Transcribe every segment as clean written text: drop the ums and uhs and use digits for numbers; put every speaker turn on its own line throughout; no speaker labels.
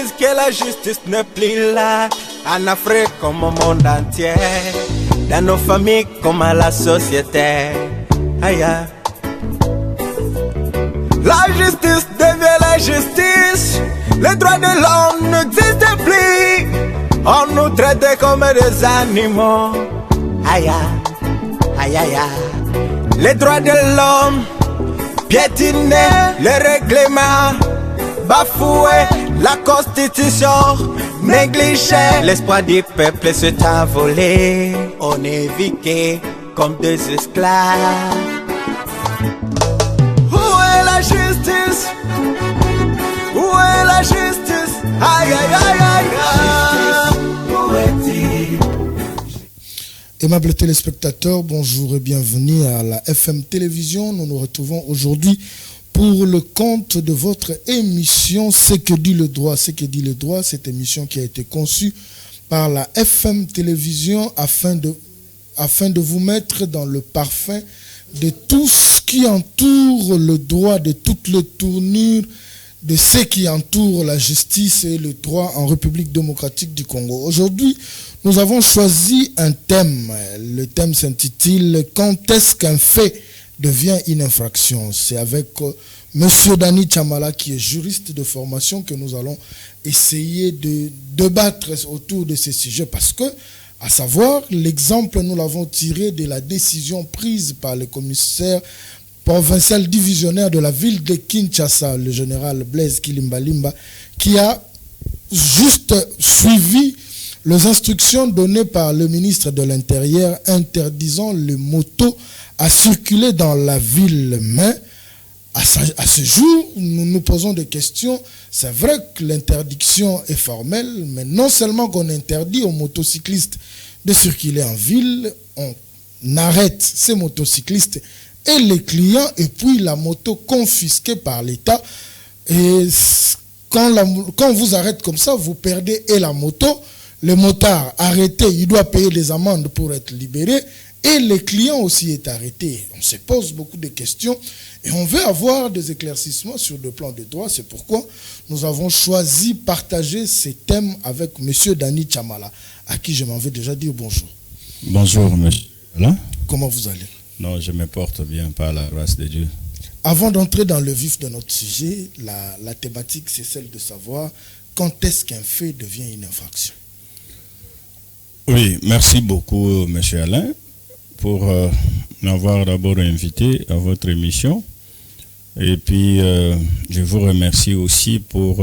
disent que la justice n'est plus là, en Afrique comme au monde entier, dans nos familles comme à la société. Aïe. La justice devient la justice, les droits de l'homme n'existent plus, on nous traite comme des animaux. Aïe, aïe, aïe, aïe. Les droits de l'homme piétinés, les règlements bafoués, la constitution négligée, l'espoir du peuple s'est envolé, on est viqué comme des esclaves. Où est la justice? Où est la justice? Aïe, aïe, aïe, aïe, où est-il?
Aimables téléspectateurs, bonjour et bienvenue à la FM Télévision. Nous nous retrouvons aujourd'hui pour le compte de votre émission Ce que dit le droit. Ce que dit le droit, cette émission qui a été conçue par la FM Télévision afin de vous mettre dans le parfum de tout ce qui entoure le droit, de toutes les tournures, de ce qui entoure la justice et le droit en République démocratique du Congo. Aujourd'hui, nous avons choisi un thème. Le thème s'intitule « Quand est-ce qu'un fait devient une infraction ?» C'est avec Monsieur Dani Chamala, qui est juriste de formation, que nous allons essayer de débattre autour de ces sujets. Parce que, à savoir, l'exemple, nous l'avons tiré de la décision prise par le commissaire provincial divisionnaire de la ville de Kinshasa, le général Blaise Kilimbalimba, qui a juste suivi les instructions données par le ministre de l'Intérieur interdisant les motos à circuler dans la ville. Mais à ce jour, nous nous posons des questions. C'est vrai que l'interdiction est formelle, mais non seulement qu'on interdit aux motocyclistes de circuler en ville, on arrête ces motocyclistes et les clients, et puis la moto confisquée par l'État. Et quand on vous arrête comme ça, vous perdez et la moto, le motard arrêté, il doit payer des amendes pour être libéré, et le client aussi est arrêté. On se pose beaucoup de questions et on veut avoir des éclaircissements sur le plan de droit. C'est pourquoi nous avons choisi partager ces thèmes avec M. Dani Chamala, à qui je m'en vais déjà dire bonjour.
Bonjour, monsieur.
Comment vous allez?
Non, je me porte bien par la grâce de Dieu.
Avant d'entrer dans le vif de notre sujet, la thématique, c'est celle de savoir quand est-ce qu'un fait devient une infraction.
Oui, merci beaucoup, monsieur Alain, pour m'avoir d'abord invité à votre émission. Et puis, je vous remercie aussi pour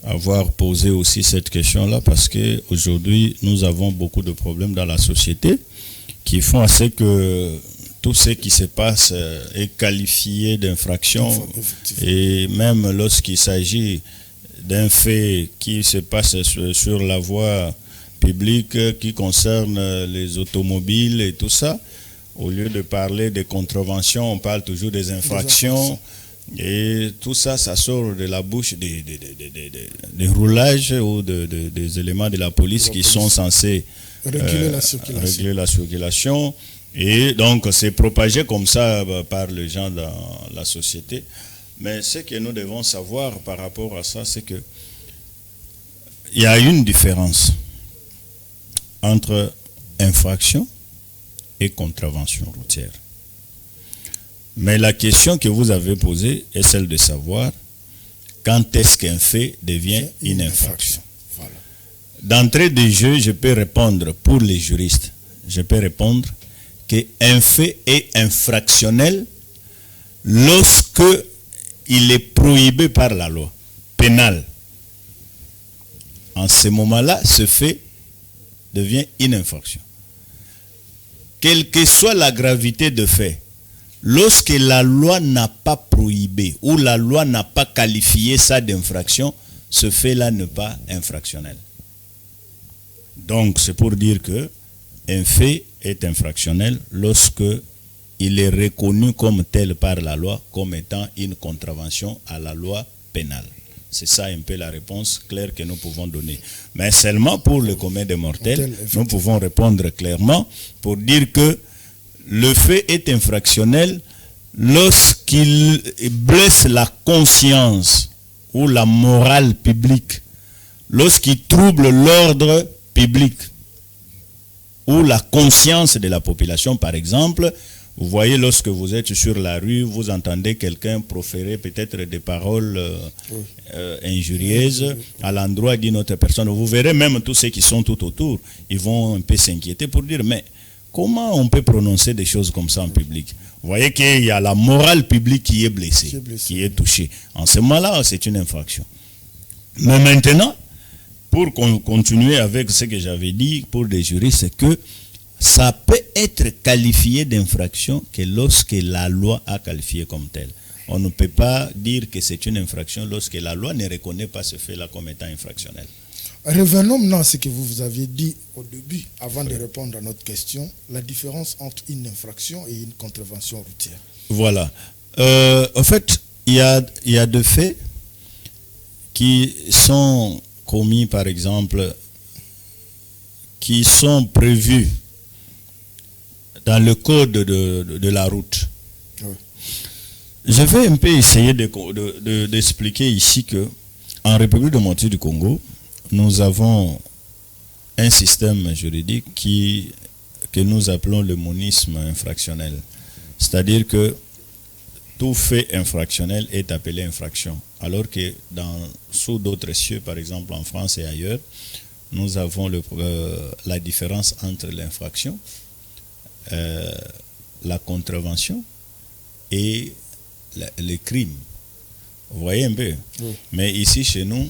avoir posé aussi cette question-là, parce qu'aujourd'hui, nous avons beaucoup de problèmes dans la société qui font à ce que tout ce qui se passe est qualifié d'infraction. Et même lorsqu'il s'agit d'un fait qui se passe sur la voie publique, qui concerne les automobiles et tout ça, au lieu de parler des contraventions, on parle toujours des infractions. Et tout ça, ça sort de la bouche des roulages ou des éléments de la police qui sont censés régler la circulation. Et donc, c'est propagé comme ça par les gens dans la société. Mais ce que nous devons savoir par rapport à ça, c'est que il y a une différence entre infraction et contravention routière. Mais la question que vous avez posée est celle de savoir quand est-ce qu'un fait devient une infraction.
Voilà.
D'entrée de jeu, je peux répondre pour les juristes. Je peux répondre qu'un fait est infractionnel lorsque il est prohibé par la loi pénale. En ce moment-là, ce fait devient une infraction. Quelle que soit la gravité de fait, lorsque la loi n'a pas prohibé ou la loi n'a pas qualifié ça d'infraction, ce fait-là n'est pas infractionnel. Donc, c'est pour dire que un fait est infractionnel lorsque il est reconnu comme tel par la loi, comme étant une contravention à la loi pénale. C'est ça un peu la réponse claire que nous pouvons donner. Mais seulement pour le commun des mortels, nous pouvons répondre clairement pour dire que le fait est infractionnel lorsqu'il blesse la conscience ou la morale publique, lorsqu'il trouble l'ordre public ou la conscience de la population, par exemple, vous voyez, lorsque vous êtes sur la rue, vous entendez quelqu'un proférer peut-être des paroles injurieuses à l'endroit d'une autre personne. Vous verrez même tous ceux qui sont tout autour, ils vont un peu s'inquiéter pour dire, mais comment on peut prononcer des choses comme ça en public? Vous voyez qu'il y a la morale publique qui est blessée, qui est touchée. En ce moment-là, c'est une infraction. Mais maintenant, pour continuer avec ce que j'avais dit pour des juristes, c'est que ça peut être qualifié d'infraction que lorsque la loi a qualifié comme tel. On ne peut pas dire que c'est une infraction lorsque la loi ne reconnaît pas ce fait-là comme étant infractionnel.
Revenons maintenant à ce que vous aviez dit au début, avant de répondre à notre question, la différence entre une infraction et une contravention routière.
Voilà. En fait, il y a deux faits qui sont commis, par exemple, qui sont prévus dans le code de la route. Oui. Je vais un peu essayer d'expliquer ici que en République démocratique du Congo, nous avons un système juridique que nous appelons le monisme infractionnel. C'est-à-dire que tout fait infractionnel est appelé infraction. Alors que sous d'autres cieux, par exemple en France et ailleurs, nous avons la différence entre l'infraction, la contravention et les crimes. Vous voyez un peu. Oui. Mais ici, chez nous,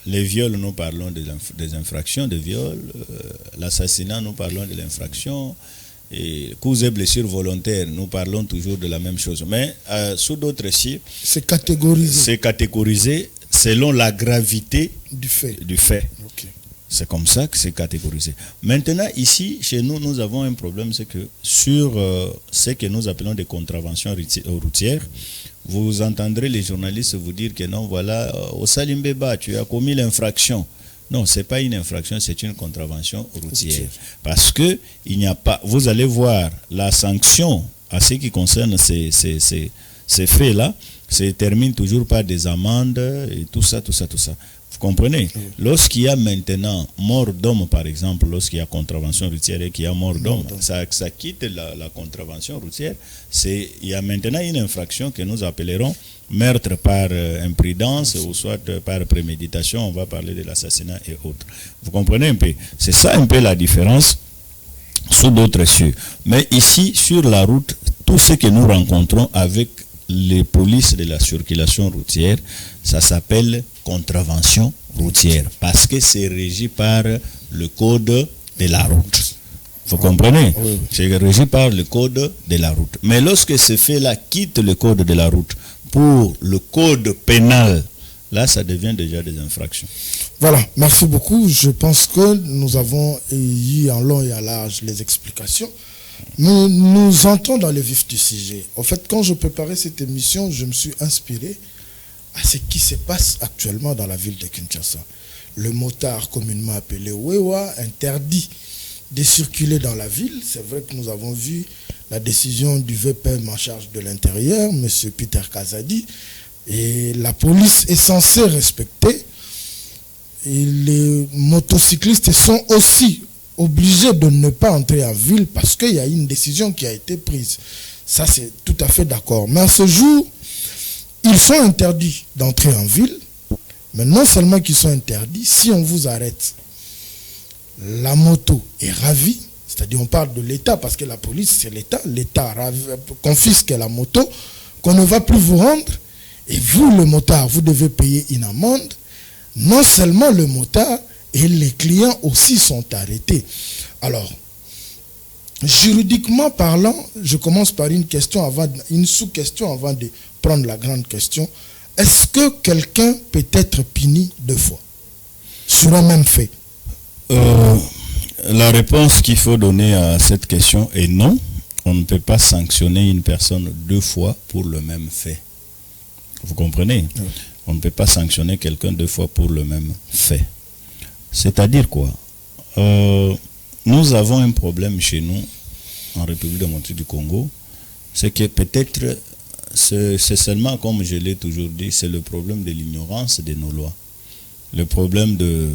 les viols, nous parlons des infractions de viol. L'assassinat, nous parlons de l'infraction. Et coups et blessures volontaires, nous parlons toujours de la même chose. Mais sous d'autres cieux,
c'est catégorisé.
C'est catégorisé selon la gravité
du fait.
Okay. C'est comme ça que c'est catégorisé. Maintenant, ici, chez nous, nous avons un problème, c'est que sur ce que nous appelons des contraventions routières, vous entendrez les journalistes vous dire que non, voilà, au Salimbeba, tu as commis l'infraction. Non, ce n'est pas une infraction, c'est une contravention routière. Parce que il n'y a pas. Vous allez voir la sanction à ce qui concerne ces faits-là, se termine toujours par des amendes et tout ça. Vous comprenez? Lorsqu'il y a maintenant mort d'homme, par exemple, lorsqu'il y a contravention routière et qu'il y a mort d'homme, ça quitte la contravention routière. Il y a maintenant une infraction que nous appellerons meurtre par imprudence ou soit par préméditation. On va parler de l'assassinat et autres. Vous comprenez un peu? C'est ça un peu la différence sous d'autres cieux. Mais ici, sur la route, tout ce que nous rencontrons avec les polices de la circulation routière, ça s'appelle contravention routière parce que c'est régi par le code de la route. Vous comprenez? Oui. C'est régi par le code de la route. Mais lorsque ce fait-là quitte le code de la route pour le code pénal, là, ça devient déjà des infractions.
Voilà, merci beaucoup. Je pense que nous avons eu en long et en large les explications. Nous entrons dans le vif du sujet. En fait, quand je préparais cette émission, je me suis inspiré à ce qui se passe actuellement dans la ville de Kinshasa. Le motard, communément appelé Wewa, interdit de circuler dans la ville. C'est vrai que nous avons vu la décision du VPM en charge de l'intérieur, M. Peter Kazadi, et la police est censée respecter. Et les motocyclistes sont aussi obligés de ne pas entrer en ville parce qu'il y a une décision qui a été prise. Ça, c'est tout à fait d'accord. Mais à ce jour, ils sont interdits d'entrer en ville. Mais non seulement qu'ils sont interdits, si on vous arrête, la moto est ravie. C'est-à-dire, on parle de l'État parce que la police, c'est l'État. L'État confisque la moto qu'on ne va plus vous rendre. Et vous, le motard, vous devez payer une amende. Non seulement le motard, et les clients aussi sont arrêtés. Alors, juridiquement parlant, je commence par une sous-question avant de prendre la grande question. Est-ce que quelqu'un peut être puni 2 fois sur un même fait?
La réponse qu'il faut donner à cette question est non. On ne peut pas sanctionner une personne 2 fois pour le même fait. Vous comprenez? Oui. On ne peut pas sanctionner quelqu'un 2 fois pour le même fait. C'est-à-dire quoi? Nous avons un problème chez nous, en République démocratique du Congo, c'est que peut-être c'est seulement, comme je l'ai toujours dit, c'est le problème de l'ignorance de nos lois. Le problème de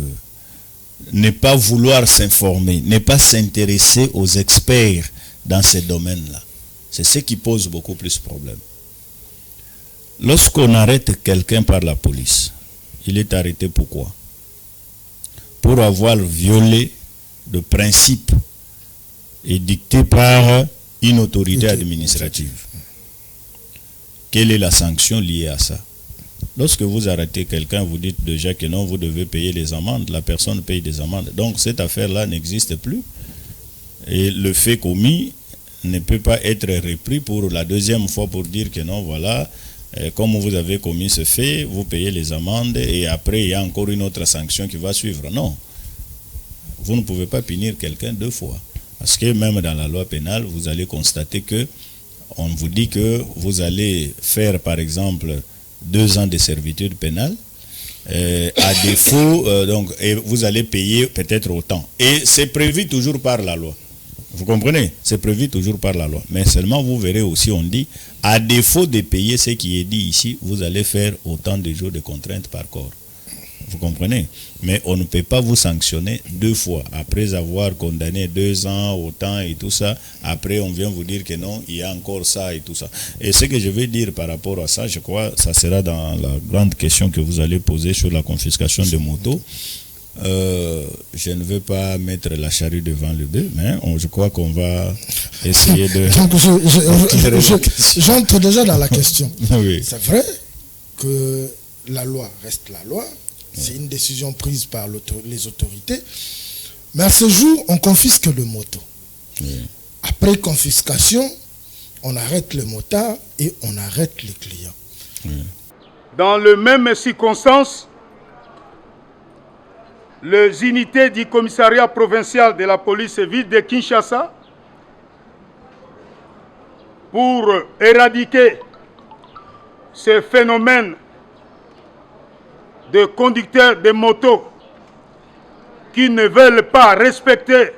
ne pas vouloir s'informer, ne pas s'intéresser aux experts dans ces domaines-là. C'est ce qui pose beaucoup plus de problèmes. Lorsqu'on arrête quelqu'un par la police, il est arrêté pourquoi? Pour avoir violé le principe édicté par une autorité administrative. Quelle est la sanction liée à ça? Lorsque vous arrêtez quelqu'un, vous dites déjà que non, vous devez payer les amendes. La personne paye des amendes. Donc cette affaire-là n'existe plus. Et le fait commis ne peut pas être repris pour la deuxième fois pour dire que non, voilà, comme vous avez commis ce fait, vous payez les amendes et après il y a encore une autre sanction qui va suivre. Non. Vous ne pouvez pas punir quelqu'un deux fois. Parce que même dans la loi pénale, vous allez constater que on vous dit que vous allez faire par exemple 2 ans de servitude pénale. À défaut, et vous allez payer peut-être autant. Et c'est prévu toujours par la loi. Vous comprenez? C'est prévu toujours par la loi. Mais seulement vous verrez aussi, on dit, à défaut de payer ce qui est dit ici, vous allez faire autant de jours de contrainte par corps. Vous comprenez? Mais on ne peut pas vous sanctionner 2 fois. Après avoir condamné 2 ans, autant et tout ça, après on vient vous dire que non, il y a encore ça et tout ça. Et ce que je vais dire par rapport à ça, je crois, ça sera dans la grande question que vous allez poser sur la confiscation des motos. Je ne veux pas mettre la charrue devant le bœuf, mais je crois qu'on va essayer de...
Donc j'entre déjà dans la question.
Oui.
C'est vrai que la loi reste la loi. C'est une décision prise par les autorités. Mais à ce jour, on confisque le moto.
Oui.
Après confiscation, on arrête le motard et on arrête les clients.
Oui.
Dans les mêmes circonstances, les unités du commissariat provincial de la police ville de Kinshasa, pour éradiquer ce phénomène de conducteurs de motos qui ne veulent pas respecter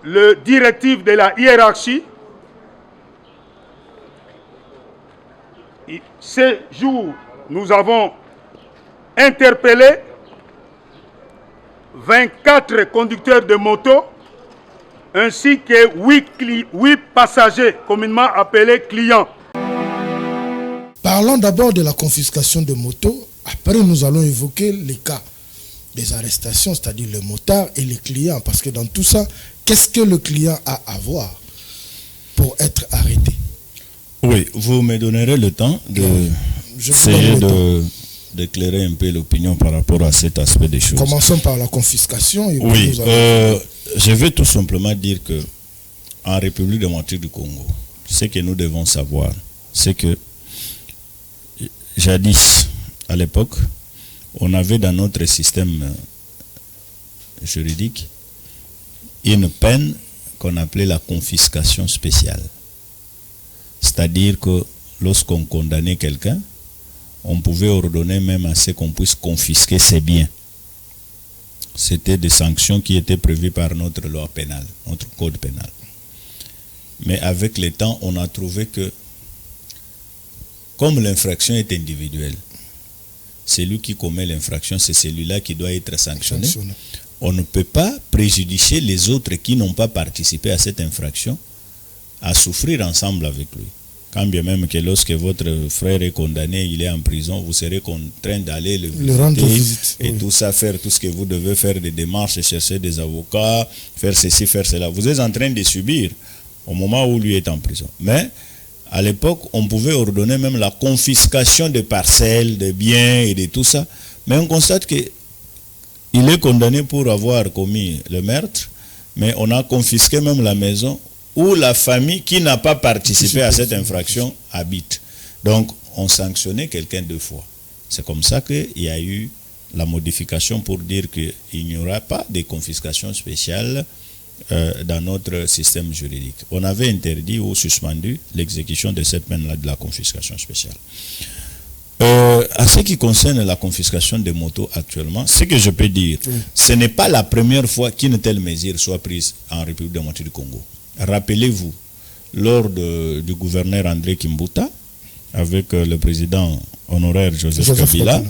les directives de la hiérarchie. Ce jour, nous avons interpellé 24 conducteurs de motos ainsi que 8 passagers communément appelés clients.
Parlons d'abord de la confiscation de motos. Après, nous allons évoquer les cas des arrestations, c'est-à-dire le motard et les clients. Parce que dans tout ça, qu'est-ce que le client a à voir pour être arrêté?
Oui, vous me donnerez le temps d'essayer d'éclairer un peu l'opinion par rapport à cet aspect des choses.
Commençons par la confiscation. Et
oui, je vais tout simplement dire que en République démocratique du Congo, ce que nous devons savoir, c'est que jadis, à l'époque, on avait dans notre système juridique une peine qu'on appelait la confiscation spéciale. C'est-à-dire que lorsqu'on condamnait quelqu'un, on pouvait ordonner même à ce qu'on puisse confisquer ses biens. C'était des sanctions qui étaient prévues par notre loi pénale, notre code pénal. Mais avec le temps, on a trouvé que, comme l'infraction est individuelle, celui qui commet l'infraction, c'est celui-là qui doit être sanctionné. On ne peut pas préjudicer les autres qui n'ont pas participé à cette infraction à souffrir ensemble avec lui. Quand bien même que lorsque votre frère est condamné, il est en prison, vous serez contraint d'aller le
rendre
visite et
oui.
tout ça, faire tout ce que vous devez faire, des démarches, chercher des avocats, faire ceci, faire cela. Vous êtes en train de subir au moment où lui est en prison. Mais à l'époque, on pouvait ordonner même la confiscation de parcelles, de biens et de tout ça. Mais on constate qu'il est condamné pour avoir commis le meurtre, mais on a confisqué même la maison où la famille qui n'a pas participé à cette infraction habite. Donc, on sanctionnait quelqu'un 2 fois. C'est comme ça qu'il y a eu la modification pour dire qu'il n'y aura pas de confiscation spéciale dans notre système juridique. On avait interdit ou suspendu l'exécution de cette peine-là de la confiscation spéciale. À ce qui concerne la confiscation des motos actuellement, ce que je peux dire, ce n'est pas la première fois qu'une telle mesure soit prise en République démocratique du Congo. Rappelez-vous, lors du gouverneur André Kimbuta, avec le président honoraire Joseph Kabila,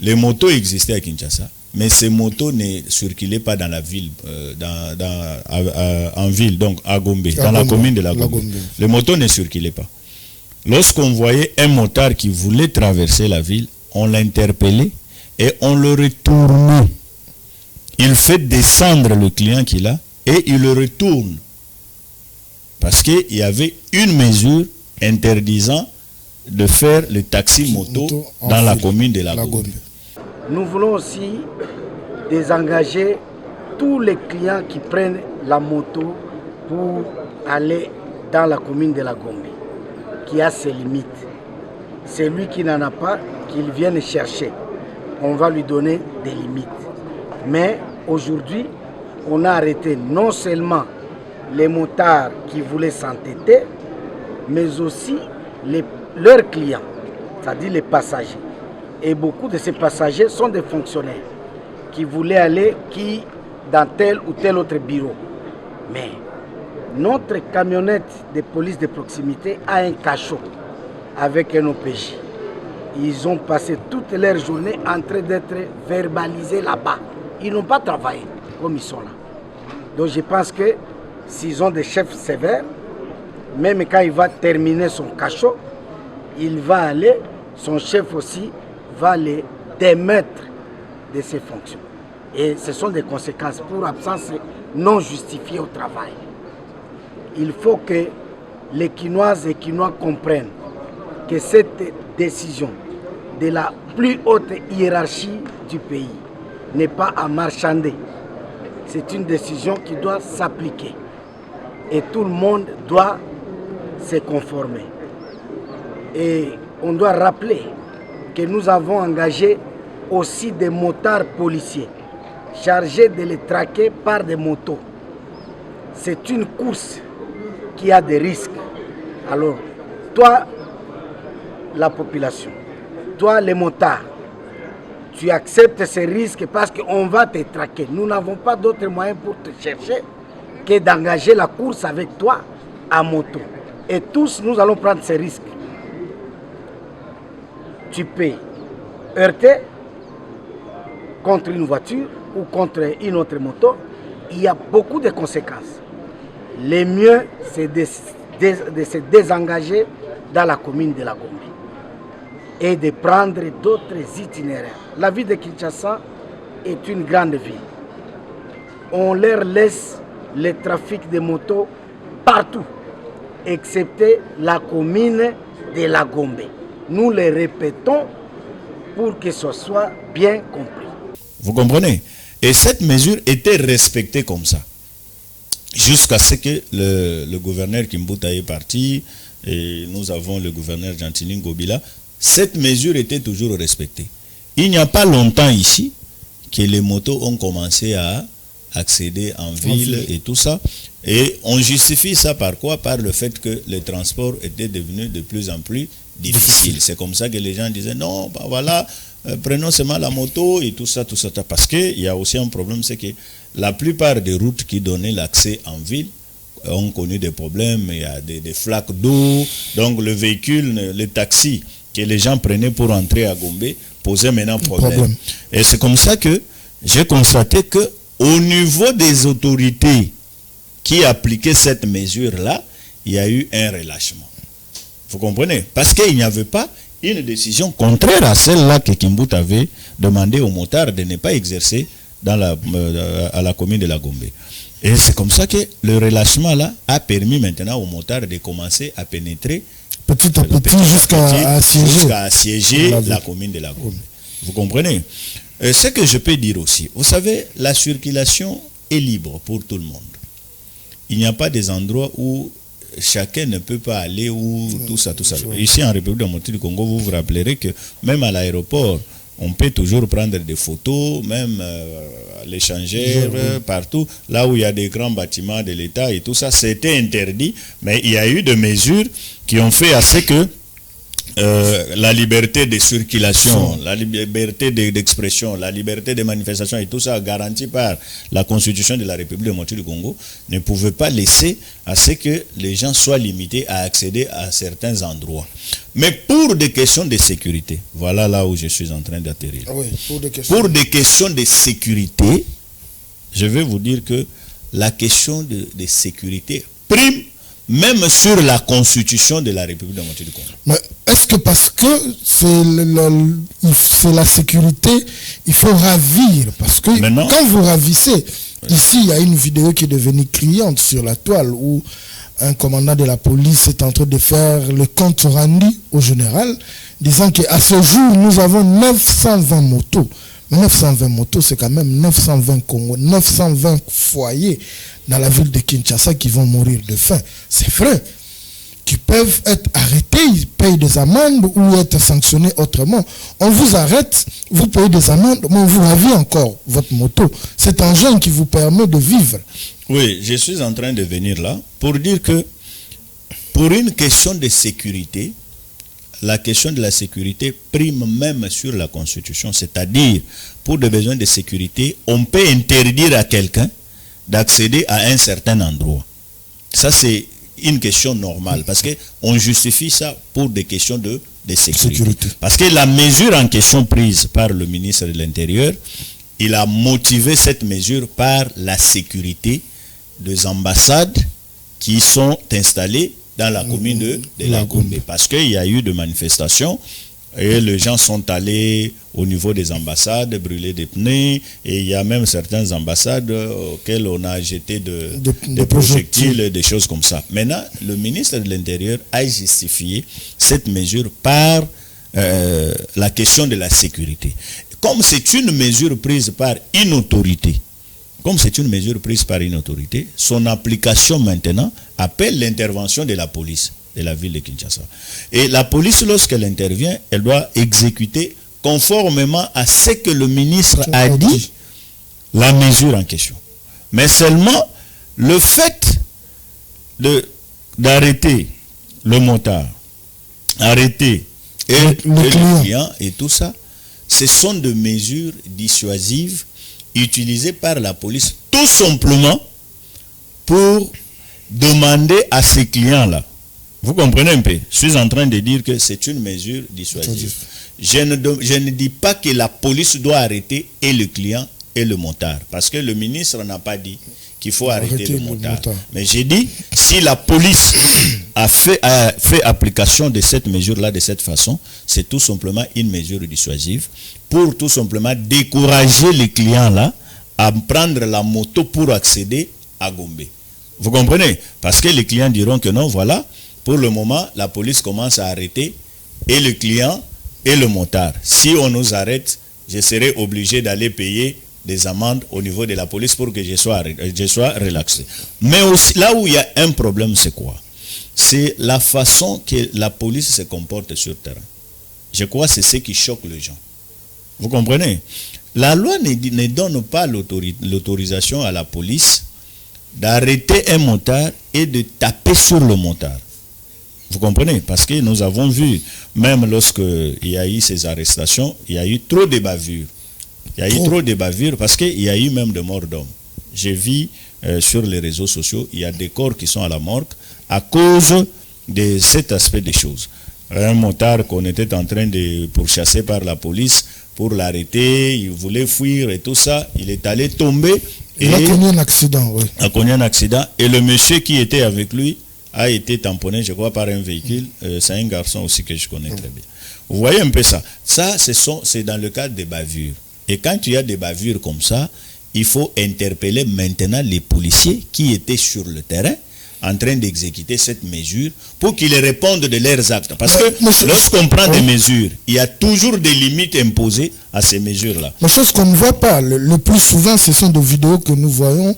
les motos existaient à Kinshasa, mais ces motos ne circulaient pas dans la ville, en ville, donc à Gombe, dans la commune de la Gombe. Les motos ne circulaient pas. Lorsqu'on voyait un motard qui voulait traverser la ville, on l'interpellait et on le retournait. Il fait descendre le client qu'il a et il le retourne. Parce qu'il y avait une mesure interdisant de faire le taxi moto dans la commune de la Gombe.
Nous voulons aussi désengager tous les clients qui prennent la moto pour aller dans la commune de la Gombe, qui a ses limites. Celui qui n'en a pas, qu'il vienne chercher. On va lui donner des limites. Mais aujourd'hui, on a arrêté non seulement les motards qui voulaient s'entêter, mais aussi leurs clients, c'est-à-dire les passagers. Et beaucoup de ces passagers sont des fonctionnaires qui voulaient aller dans tel ou tel autre bureau. Mais notre camionnette de police de proximité a un cachot avec un OPJ. Ils ont passé toute leur journée en train d'être verbalisés là-bas. Ils n'ont pas travaillé comme ils sont là. Donc je pense que s'ils ont des chefs sévères, même quand il va terminer son cachot, il va aller, son chef aussi va les démettre de ses fonctions. Et ce sont des conséquences pour absence non justifiée au travail. Il faut que les Quinoises et Quinois comprennent que cette décision de la plus haute hiérarchie du pays n'est pas à marchander. C'est une décision qui doit s'appliquer. Et tout le monde doit se conformer. Et on doit rappeler que nous avons engagé aussi des motards policiers chargés de les traquer par des motos. C'est une course qui a des risques. Alors, toi, la population, toi, les motards, tu acceptes ces risques parce qu'on va te traquer. Nous n'avons pas d'autre moyen pour te chercher que d'engager la course avec toi à moto. Et tous, nous allons prendre ces risques. Tu peux heurter contre une voiture ou contre une autre moto. Il y a beaucoup de conséquences. Le mieux, c'est de se désengager dans la commune de la Gombe et de prendre d'autres itinéraires. La ville de Kinshasa est une grande ville. On leur laisse le trafic de motos partout, excepté la commune de la Gombe. Nous le répétons pour que ce soit bien compris.
Vous comprenez? Et cette mesure était respectée comme ça. Jusqu'à ce que le gouverneur Kimbuta est parti, et nous avons le gouverneur Gentili Ngobila, cette mesure était toujours respectée. Il n'y a pas longtemps ici que les motos ont commencé à accéder en ville et tout ça. Et on justifie ça par quoi? Par le fait que le transport était devenu de plus en plus difficile. C'est comme ça que les gens disaient non, bah voilà, prenons seulement la moto et tout ça. Parce qu'il y a aussi un problème, c'est que la plupart des routes qui donnaient l'accès en ville ont connu des problèmes. Il y a des flaques d'eau. Donc le véhicule, le taxi que les gens prenaient pour entrer à Gombe posait maintenant problème. Et c'est comme ça que j'ai constaté que au niveau des autorités qui appliquaient cette mesure-là, il y a eu un relâchement. Vous comprenez? Parce qu'il n'y avait pas une décision contraire à celle-là que Kimbuta avait demandé aux motards de ne pas exercer à la commune de la Gombe. Et c'est comme ça que le relâchement-là a permis maintenant aux motards de commencer à pénétrer petit à petit jusqu'à assiéger la commune de la Gombe. Vous comprenez? Ce que je peux dire aussi, vous savez, la circulation est libre pour tout le monde. Il n'y a pas des endroits où chacun ne peut pas aller, ou tout ça. Ici en République démocratique du Congo, vous vous rappellerez que même à l'aéroport, on peut toujours prendre des photos, même l'échangeur, partout, là où il y a des grands bâtiments de l'État et tout ça, c'était interdit, mais il y a eu des mesures qui ont fait à ce que la liberté de circulation, la liberté d'expression, la liberté de manifestation et tout ça garanti par la Constitution de la République démocratique du Congo, ne pouvait pas laisser à ce que les gens soient limités à accéder à certains endroits. Mais pour des questions de sécurité, voilà là où je suis en train d'atterrir.
Oui,
pour des questions de sécurité, je vais vous dire que la question de sécurité prime même sur la Constitution de la République démocratique du Congo.
Mais est-ce que parce que c'est la sécurité, il faut ravir? Parce que
maintenant,
quand vous ravissez, ici il y a une vidéo qui est devenue criante sur la toile où un commandant de la police est en train de faire le compte rendu au général, disant qu'à ce jour, nous avons 920 motos. 920 motos, c'est quand même 920 Congo, 920 foyers dans la ville de Kinshasa qui vont mourir de faim. C'est vrai, qui peuvent être arrêtés, ils payent des amendes ou être sanctionnés autrement. On vous arrête, vous payez des amendes, mais on vous ravit encore votre moto. C'est un engin qui vous permet de vivre.
Oui, je suis en train de venir là pour dire que pour une question de sécurité, la question de la sécurité prime même sur la Constitution, c'est-à-dire pour des besoins de sécurité, on peut interdire à quelqu'un d'accéder à un certain endroit. Ça, c'est une question normale parce qu'on justifie ça pour des questions de sécurité. Parce que la mesure en question prise par le ministre de l'Intérieur, il a motivé cette mesure par la sécurité des ambassades qui sont installées dans la commune de la Gombe. Parce qu'il y a eu des manifestations et les gens sont allés au niveau des ambassades, brûler des pneus, et il y a même certaines ambassades auxquelles on a jeté des projectiles, des choses comme ça. Maintenant, le ministre de l'Intérieur a justifié cette mesure par la question de la sécurité. Comme c'est une mesure prise par une autorité, son application maintenant appelle l'intervention de la police de la ville de Kinshasa. Et la police, lorsqu'elle intervient, elle doit exécuter conformément à ce que le ministre a dit, la mesure en question. Mais seulement le fait d'arrêter le motard, arrêter le client et tout ça, ce sont des mesures dissuasives utilisées par la police tout simplement pour demander à ces clients-là. Vous comprenez un peu? Je suis en train de dire que c'est une mesure dissuasive. Je ne dis pas que la police doit arrêter et le client et le motard. Parce que le ministre n'a pas dit qu'il faut arrêter le motard. Mais j'ai dit, si la police a fait application de cette mesure-là de cette façon, c'est tout simplement une mesure dissuasive pour tout simplement décourager les clients-là à prendre la moto pour accéder à Gombe. Vous comprenez? Parce que les clients diront que non, voilà, pour le moment, la police commence à arrêter et le client et le motard. Si on nous arrête, je serai obligé d'aller payer des amendes au niveau de la police pour que je sois relaxé. Mais aussi, là où il y a un problème, c'est quoi? C'est la façon que la police se comporte sur le terrain. Je crois que c'est ce qui choque les gens. Vous comprenez? La loi ne donne pas l'autorisation à la police d'arrêter un motard et de taper sur le motard. Vous comprenez? Parce que nous avons vu, même lorsqu'il y a eu ces arrestations, il y a eu trop de bavures. Il y a eu trop de bavures parce qu'il y a eu même de morts d'hommes. J'ai vu sur les réseaux sociaux, il y a des corps qui sont à la morgue à cause de cet aspect des choses. Un motard qu'on était en train de pourchasser par la police pour l'arrêter, il voulait fuir et tout ça, il est allé tomber.
Il a connu un accident, oui.
Il a connu un accident et le monsieur qui était avec lui a été tamponné, je crois, par un véhicule. C'est un garçon aussi que je connais très bien. Vous voyez un peu ça. Ça, c'est dans le cadre des bavures. Et quand il y a des bavures comme ça, il faut interpeller maintenant les policiers qui étaient sur le terrain en train d'exécuter cette mesure pour qu'ils répondent de leurs actes. Parce que lorsqu'on prend des mesures, il y a toujours des limites imposées à ces mesures-là.
Mais chose qu'on ne voit pas, le plus souvent, ce sont des vidéos que nous voyons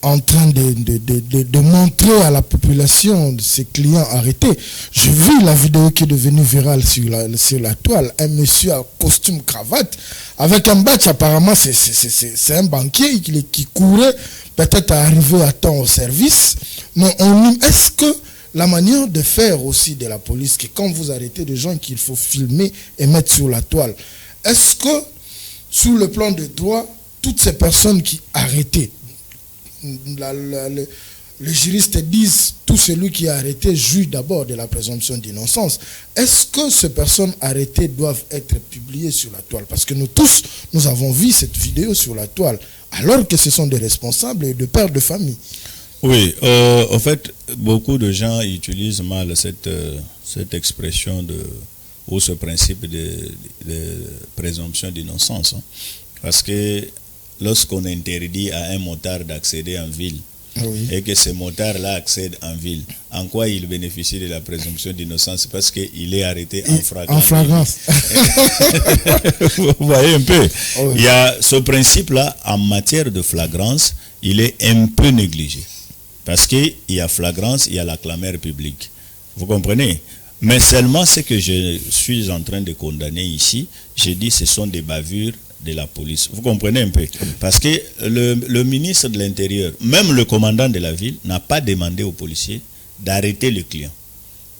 en train de montrer à la population de ces clients arrêtés. J'ai vu la vidéo qui est devenue virale sur la toile. Un monsieur à costume cravate avec un badge, apparemment c'est un banquier qui courait peut-être à arriver à temps au service. Mais est-ce que la manière de faire aussi de la police, que quand vous arrêtez des gens qu'il faut filmer et mettre sur la toile, est-ce que, sur le plan de droit, toutes ces personnes qui arrêtaient, les juristes disent tout celui qui est arrêté jouit d'abord de la présomption d'innocence. Est-ce que ces personnes arrêtées doivent être publiées sur la toile? Parce que nous tous, nous avons vu cette vidéo sur la toile, alors que ce sont des responsables et des pères de famille.
Oui, en fait, beaucoup de gens utilisent mal cette expression ou ce principe de présomption d'innocence. Hein, parce que lorsqu'on interdit à un motard d'accéder en ville, oui, et que ce motard-là accède en ville, en quoi il bénéficie de la présomption d'innocence? Parce qu'il est arrêté en flagrance.
En flagrance.
Vous voyez un peu.
Oui.
Il y a ce principe-là, en matière de flagrance, il est un peu négligé. Parce qu'il y a flagrance, il y a la clameur publique. Vous comprenez? Mais seulement ce que je suis en train de condamner ici, je dis ce sont des bavures de la police. Vous comprenez un peu? Parce que le ministre de l'Intérieur, même le commandant de la ville, n'a pas demandé aux policiers d'arrêter le client.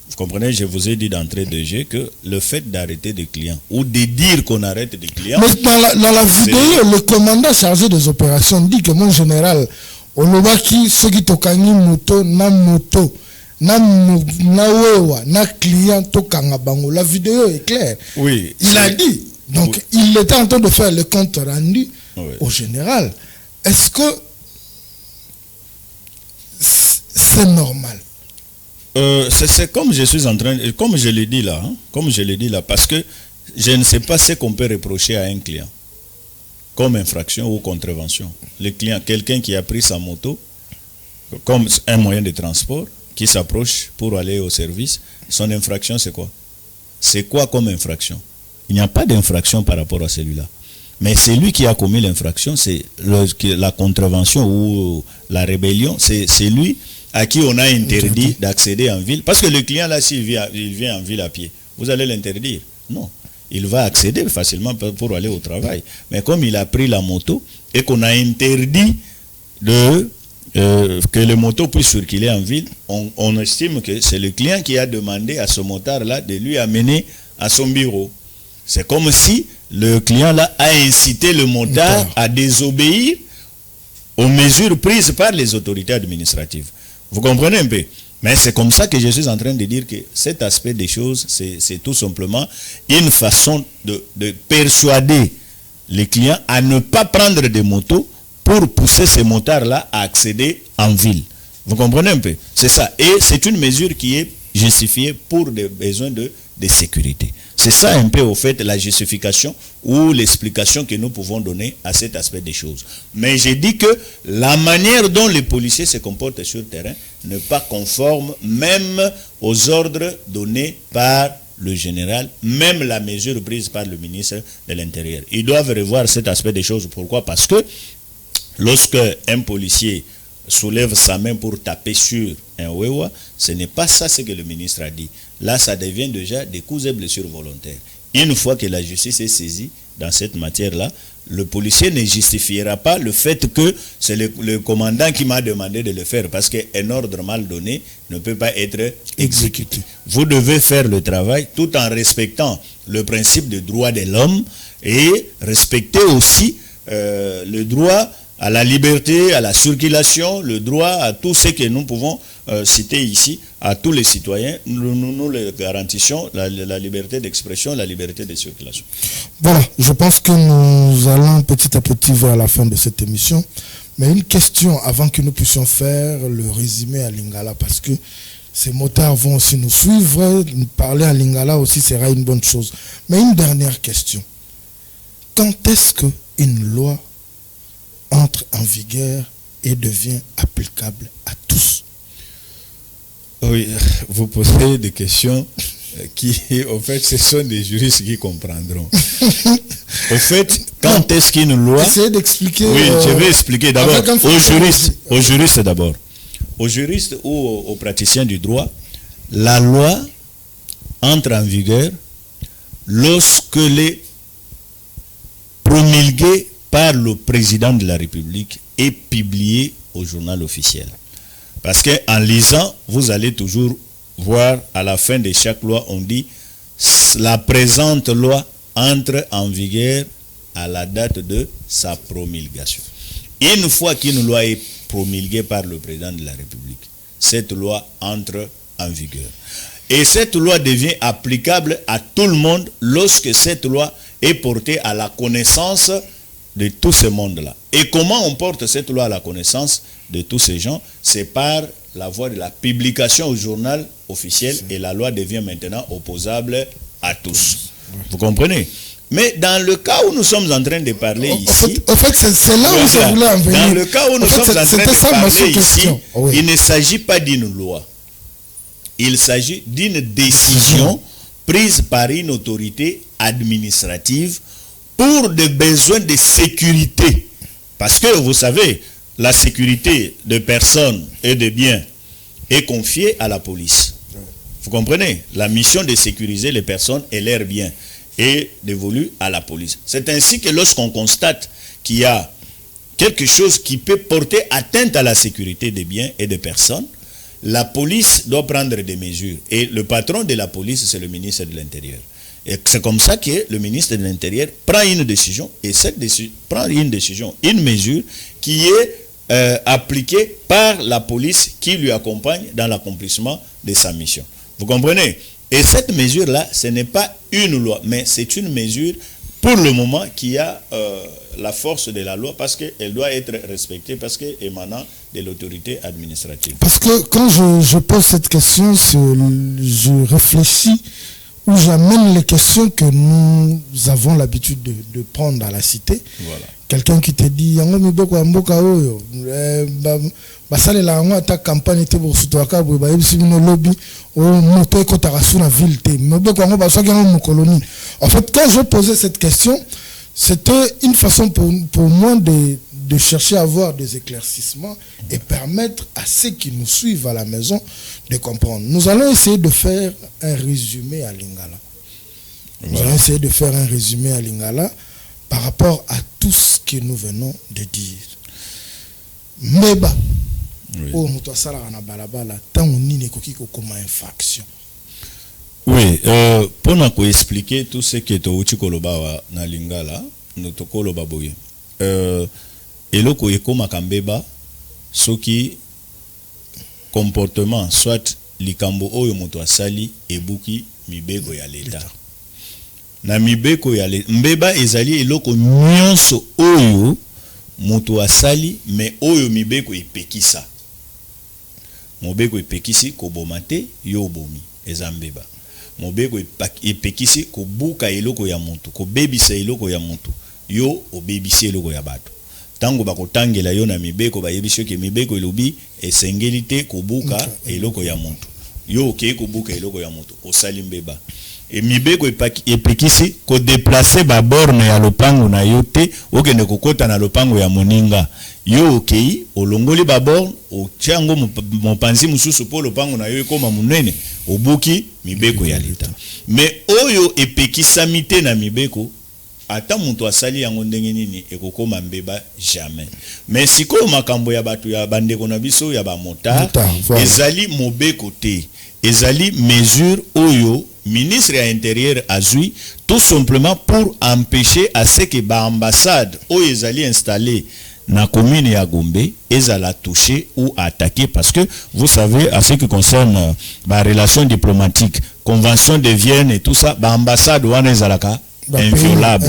Vous comprenez? Je vous ai dit d'entrée de jeu que le fait d'arrêter des clients ou de dire qu'on arrête des clients...
Mais dans la vidéo, le commandant chargé des opérations dit que mon général, olobaki soki tokangi moto na wewa na client tokanga bango. La vidéo est claire.
Oui.
Il a dit. Donc, oui, il était en train de faire le compte rendu, oui, au général. Est-ce que c'est normal?
C'est comme je suis en train, comme je l'ai dit là, parce que je ne sais pas ce qu'on peut reprocher à un client comme infraction ou contravention. Le client, quelqu'un qui a pris sa moto comme un moyen de transport, qui s'approche pour aller au service, son infraction c'est quoi? C'est quoi comme infraction? Il n'y a pas d'infraction par rapport à celui-là. Mais celui qui a commis l'infraction, c'est la contravention ou la rébellion, c'est celui à qui on a interdit d'accéder en ville. Parce que le client là, s'il vient en ville à pied, vous allez l'interdire? Non. Il va accéder facilement pour aller au travail. Mais comme il a pris la moto et qu'on a interdit que le moto puisse circuler en ville, on estime que c'est le client qui a demandé à ce motard-là de lui amener à son bureau. C'est comme si le client-là a incité le motard à désobéir aux mesures prises par les autorités administratives. Vous comprenez un peu? Mais c'est comme ça que je suis en train de dire que cet aspect des choses, c'est tout simplement une façon de persuader les clients à ne pas prendre des motos pour pousser ces motards-là à accéder en ville. Vous comprenez un peu? C'est ça. Et c'est une mesure qui est justifiée pour des besoins de sécurité. C'est ça un peu au fait la justification ou l'explication que nous pouvons donner à cet aspect des choses. Mais j'ai dit que la manière dont les policiers se comportent sur le terrain n'est pas conforme même aux ordres donnés par le général, même la mesure prise par le ministre de l'Intérieur. Ils doivent revoir cet aspect des choses. Pourquoi? Parce que lorsque un policier soulève sa main pour taper sur un wewa, ce n'est pas ça ce que le ministre a dit. Là, ça devient déjà des coups et blessures volontaires. Une fois que la justice est saisie dans cette matière-là, le policier ne justifiera pas le fait que c'est le commandant qui m'a demandé de le faire, parce qu'un ordre mal donné ne peut pas être exécuté. Vous devez faire le travail tout en respectant le principe des droits de l'homme et respecter aussi le droit à la liberté, à la circulation, le droit à tout ce que nous pouvons citer ici, à tous les citoyens. Nous les garantissons la liberté d'expression, la liberté de circulation.
Voilà, je pense que nous allons petit à petit vers la fin de cette émission. Mais une question avant que nous puissions faire le résumé à Lingala, parce que ces motards vont aussi nous suivre. Parler à Lingala aussi sera une bonne chose. Mais une dernière question. Quand est-ce qu'une loi entre en vigueur et devient applicable à tous?
Oui, vous posez des questions qui, au fait, ce sont des juristes qui comprendront. Au fait, quand est-ce qu'une loi...
Essayez d'expliquer...
Oui, je vais expliquer d'abord aux juristes d'abord. Aux juristes ou aux praticiens du droit, la loi entre en vigueur lorsque les promulguée par le président de la République et publié au journal officiel. Parce qu'en lisant, vous allez toujours voir à la fin de chaque loi, on dit la présente loi entre en vigueur à la date de sa promulgation. Une fois qu'une loi est promulguée par le président de la République, cette loi entre en vigueur. Et cette loi devient applicable à tout le monde lorsque cette loi est portée à la connaissance de tout ce monde-là. Et comment on porte cette loi à la connaissance de tous ces gens? C'est par la voie de la publication au journal officiel et la loi devient maintenant opposable à tous. Vous comprenez? Mais dans le cas où nous sommes en train de parler ici...
En fait, c'est là où je voulais en venir.
Dans le cas où nous sommes en train de parler ici, il ne s'agit pas d'une loi. Il s'agit d'une décision prise par une autorité administrative pour des besoins de sécurité. Parce que vous savez, la sécurité de personnes et de biens est confiée à la police. Vous comprenez? La mission de sécuriser les personnes et leurs biens est dévolue à la police. C'est ainsi que lorsqu'on constate qu'il y a quelque chose qui peut porter atteinte à la sécurité des biens et des personnes, la police doit prendre des mesures. Et le patron de la police, c'est le ministre de l'Intérieur. Et c'est comme ça que le ministre de l'Intérieur prend une décision, et cette décision prend une mesure qui est appliquée par la police qui lui accompagne dans l'accomplissement de sa mission. Vous comprenez? Et cette mesure-là, ce n'est pas une loi, mais c'est une mesure pour le moment qui a la force de la loi parce qu'elle doit être respectée, parce qu'elle émanant de l'autorité administrative.
Parce que quand je pose cette question, je réfléchis ou j'amène les questions que nous avons l'habitude de prendre à la cité. Voilà. Quelqu'un qui te dit yango mibeko mboka oyo basalela yango ata campagne te bosutoaka boye bayebisi bino lobby o moto ekotaka sur la ville te mibeko yango baswaki yango mokolonie. En fait, quand je posais cette question, c'était une façon pour moi de chercher à avoir des éclaircissements et permettre à ceux qui nous suivent à la maison de comprendre. Nous allons essayer de faire un résumé à Lingala. Nous allons essayer de faire un résumé à Lingala par rapport à tout ce que nous venons de dire. Meba, oh, infraction.
Oui, pour nous expliquer tout ce qui est au Chikoloba na Lingala, nous tokoloba boye. Eloko eko makambeba, soki comportement, soit likambo oyo moto asali ebuki mibeko ya leta. Na mibeko ya leta, mbeba ezali eloko nyonso oyo moto asali, me oyo mibeko epekisa. Mobeko epekisi kobomate yo bomi, ezambeba. Mobeko epekisi kobuka eloko ya moto, kobebisa eloko ya moto, yo obebisi eloko ya bato. Tango bakotangela yo na mibeko bayebisi ke mibeko elobi esengelite kobuka eloko ya moto. Yo okeye kobuka eloko ya moto, osali mbeba. Et mibeko epekisi ko déplacer ba borne ya lopango na yo te, okende kokota na lopango ya moninga. Yo okei olongoli ba borne, otiango mopanzi mususu po lopango na yo ekoma munene, obuki mibeko ya leta. Mais oyo epekisa mite na mibeko ata muntu asali yango ndenge nini ekokoma mbeba jamais. Mais sikoyo makambo ya batu ya bandeko na biso ya ba motard ezali mobeko te, ezali mesure oyo ministre de l'Intérieur azui tout simplement pour empêcher à ce que ba ambassade oyo ezali installé na commune ya Gombe ezala touché ou attaqué, parce que vous savez à ce qui concerne ba relations diplomatiques, convention de Vienne et tout ça, ba ambassade wana ezalaka inviolable.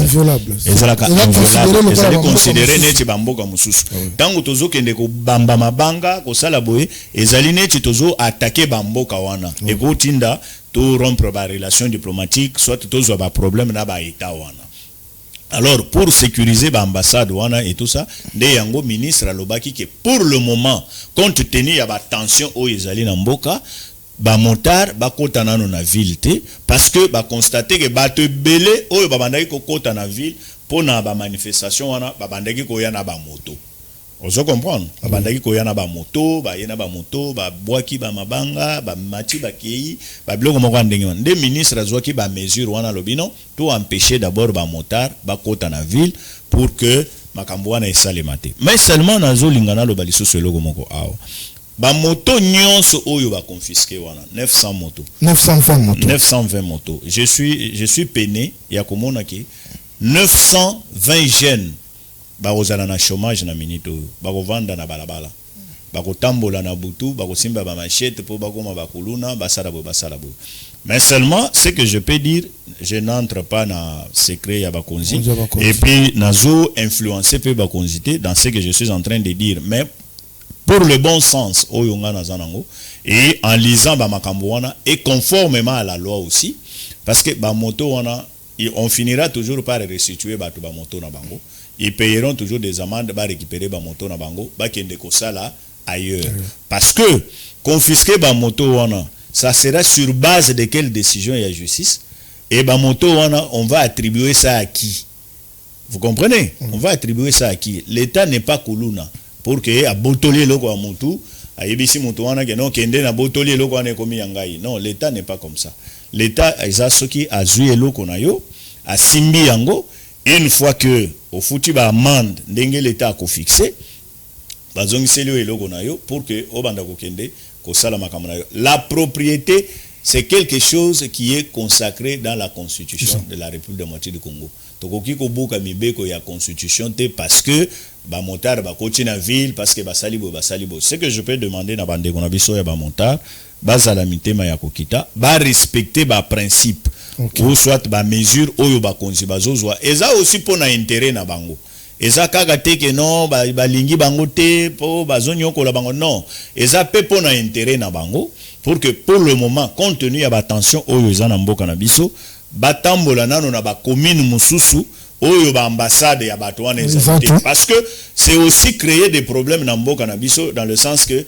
Ezalaka inviolable. Ezali considéré neti bamboka mususu. Tango tozo kende ko bamba mabanga ko sala boye ezali neti tozo attaquer bamboka wana. Eko tinda to rompre ba relation diplomatique, soit tozo ba problème na ba état wana. Alors pour sécuriser l'ambassade et tout ça, nde yango ministre alobaki que pour le moment, compte tenu ya ba tension o ezali na mboka, ba motard ba kota nano na ville te, parce que ba constater que ba te belé oyo ba bandaki ko kota na ville pour na ba manifestation wana ba bandaki ko ya na ba moto. Ozo comprendre? Ba bandaki ko ya na ba moto, ba yena ba moto, ba boaki ba mabanga, ba mati ba kei, ba biloko moko ndenge wana. Nde ministre azwaki ba mesure wana lobino to empêcher d'abord ba motard ba kota na ville pour que makambo wana esalemate. Mais seulement nazo lingana lo baliso selo moko awa. ba moto nyonso oyo ba confisqué wana 900 motos 920 motos je suis peiné ya komona ki 920 jeunes ba ozala na chômage na minute oyo ba kovanda na balabala ba kotambola na butu ba kosimba ba machette po ba koma ba kuluna ba sala bo mais seulement ce que je peux dire je n'entre pas dans secret ya ba konzi et puis nazo influencer pe ba konzité dans ce que je suis en train de dire mais pour le bon sens et en lisant makambo wana et conformément à la loi aussi parce que moto wana on finira toujours par restituer ba moto na bango ils payeront toujours des amendes ba récupérer ba moto na bango ba kende ko sala ailleurs parce que confisquer ba moto wana ça sera sur base de quelle décision il y a justice et ba moto wana on va attribuer ça à qui vous comprenez on va attribuer ça à qui l'état n'est pas kuluna pour que a botolier loko a mutu a yebisi mutu wana ke non kende na botolier loko wana komi yangai non l'état n'est pas comme ça l'état eza soki azui loko na yo a simbi yango une fois que au futi ba amende ndenge l'état ko fixé bazongiseli loko na yo pour que obanda ko kende ko sala makambo na yo la propriété c'est quelque chose qui est consacré dans la constitution de la République démocratique du Congo. Tokoki ko buka mibeko ya constitution te parce que ba montard ba koti na ville parce que ba salibo. Ce que je peux demander na bande ko na biso ya ba montard ba zala mitema ya kokita ba respecter ba principe ou soit ba mesure oyo ba konzi bazozwa eza aussi pona intérêt na bango. Eza kaka te ke non ba lingi bango te po bazonyo ko la bango non eza pe pona intérêt na bango pour que pour le moment compte tenu ya ba tension oyo eza na mboka na biso batambola nano na ba commune mususu oyo ba ambassade ya bato wana ezalité parce que c'est aussi créer des problèmes na mboka na biso dans le sens que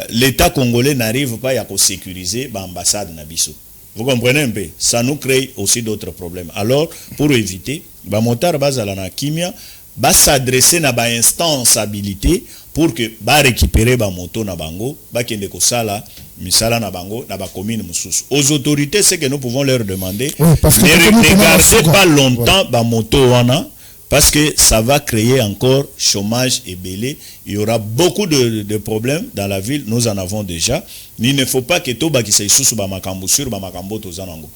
l'état congolais n'arrive pas à sécuriser ba ambassade na biso. Vous comprenez un peu? Ça nous crée aussi d'autres problèmes. Alors pour éviter ba motar bazala na kimia ba s'adresser na ba instance habilité pour que ba récupérer ba moto na bango ba kende ko sala misala na bango na ba commune mususu aux autorités c'est que nous pouvons leur demander ne regardez pas longtemps ba moto wana parce que ça va créer encore chômage et belé il y aura beaucoup de problèmes dans la ville nous en avons déjà il ne faut pas que to ba ki se susu ba makambo sur ba makambo to zanango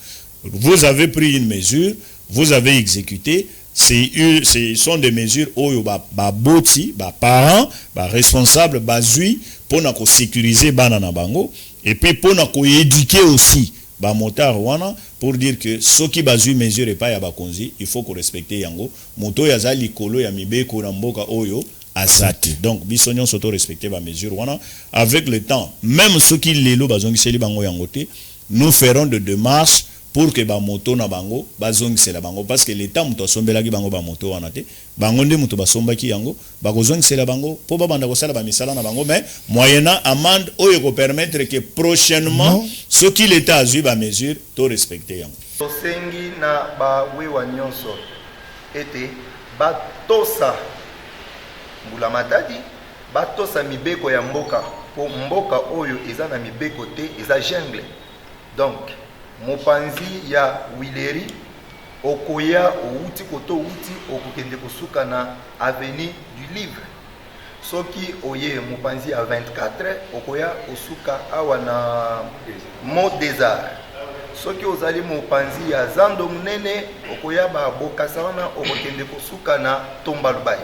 vous avez pris une mesure vous avez exécuté ce sont des mesures oyo ba boti ba parents ba responsables bazui pour na ko sécuriser bana na bango et puis pour na ko éduquer aussi ba motard wana pour dire que ce qui bazui mesure et pas ya ba konzi il faut ko respecter yango moto ya za likolo ya mibeko na mboka oyo azati donc bisonyon soto respecter ba mesure wana avec le temps même ceux qui lelo bazongi seli bango yango te nous ferons de démarches pour que ba moto na bango bazongisela bango parce que l'état muto sombelaki bango ba moto wana te bango nde muto basombaki yango bakozongisela bango po ba banda ko sala ba misala na bango mais moyennant amende oyo ko permettre que prochainement ce qui l'état a eu ba mesure to respecter yango
tosengi na ba wewa nyonso ete batosa mbula matadi batosa mibeko ya mboka po mboka oyo eza na mibeko te eza jungle donc mopanzi ya Wileri okoya outi koto outi okokende kosuka na avenue du Livre soki oye mopanzi ya 24 okoya osuka awa na Mont des Arts soki ozali mopanzi ya Zando Munene okoya ba bokasa wana okokende kosuka na Tomba Lubai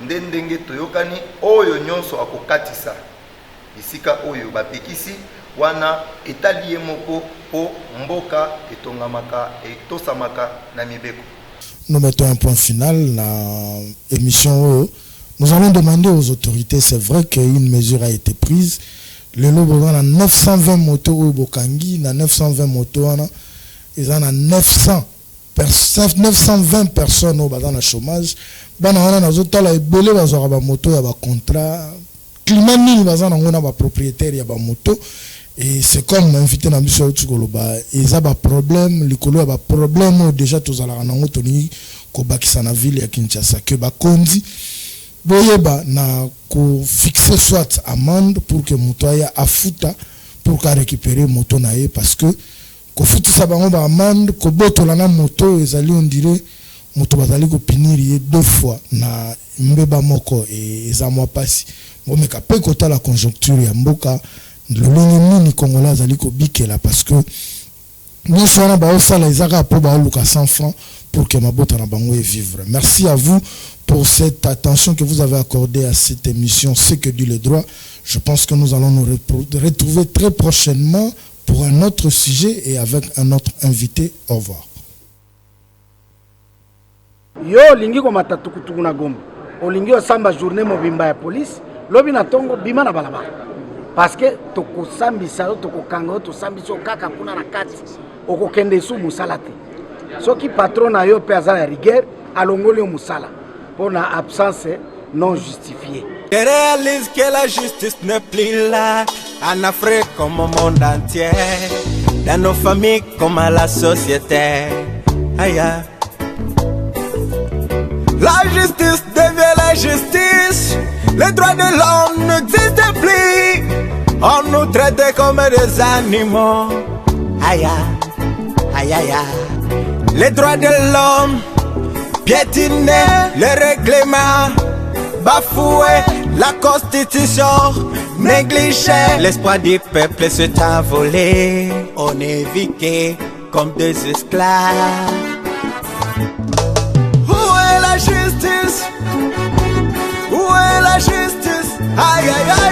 ndenge toyokani oyo nyonso akokatisa isika oyo bapekisi wana etaliye moko po mboka etongamaka etosamaka na mibeko.
Nous mettons un point final na émission. Nous allons demander aux autorités, c'est vrai qu'une mesure a été prise. Le lobo a 920 motos au Bokangi, na 920 motos ils ont 920 personnes au bazan chômage. Bana wana na zotala ebele bazora ba moto ya ba contrat. Climat nini bazan ngona ba propriétaire ya ba moto. Et c'est comme invité dans Monsieur Otukoloba, ils ont des problèmes, les colo a des problèmes déjà tous à la ranango toni ko bakisa na ville ya Kinshasa que ba kondi boyeba na ko fixer soit amende pour que moto ya afuta pour ka récupérer moto nae parce que ko futi sa bango ba amende ko botola na moto ezali on dirait moto bazali ko piniri 2 fois na mbeba moko et za mwa pasi bomeka pe kota la conjoncture ya mboka lolenge nini congolais azali ko bikela parce que nous sommes ba osala ezaka po ba luka 100 francs pour que mabota na bango et vivre. Merci à vous pour cette attention que vous avez accordée à cette émission C'est que dit le droit. Je pense que nous allons nous retrouver très prochainement pour un autre sujet et avec un autre invité. Au revoir.
Yo lingi ko matatukutuku na Gombe. Olingi osamba journée mobimba ya police, lobi na tongo bima na balaba. Parce que toko sambisa toko kango to sambiso kaka kuna na kati. Okokende su musala te. Soki patron na yo pe azala rigueur alongoli musala pour na absence non justifiée.
Je réalise que la justice n'est plus là en Afrique comme au monde entier, dans nos familles comme à la société. Aïe. La justice devient la justice, les droits de l'homme n'existent plus, on nous traite comme des animaux. Aïe. Aïe aïe aïe. Les droits de l'homme piétinés, les règlements bafoués, la constitution négligée, l'espoir du peuple s'est envolé, on est viqué comme des esclaves. Où est la justice? Où est la justice? Aïe aïe aïe.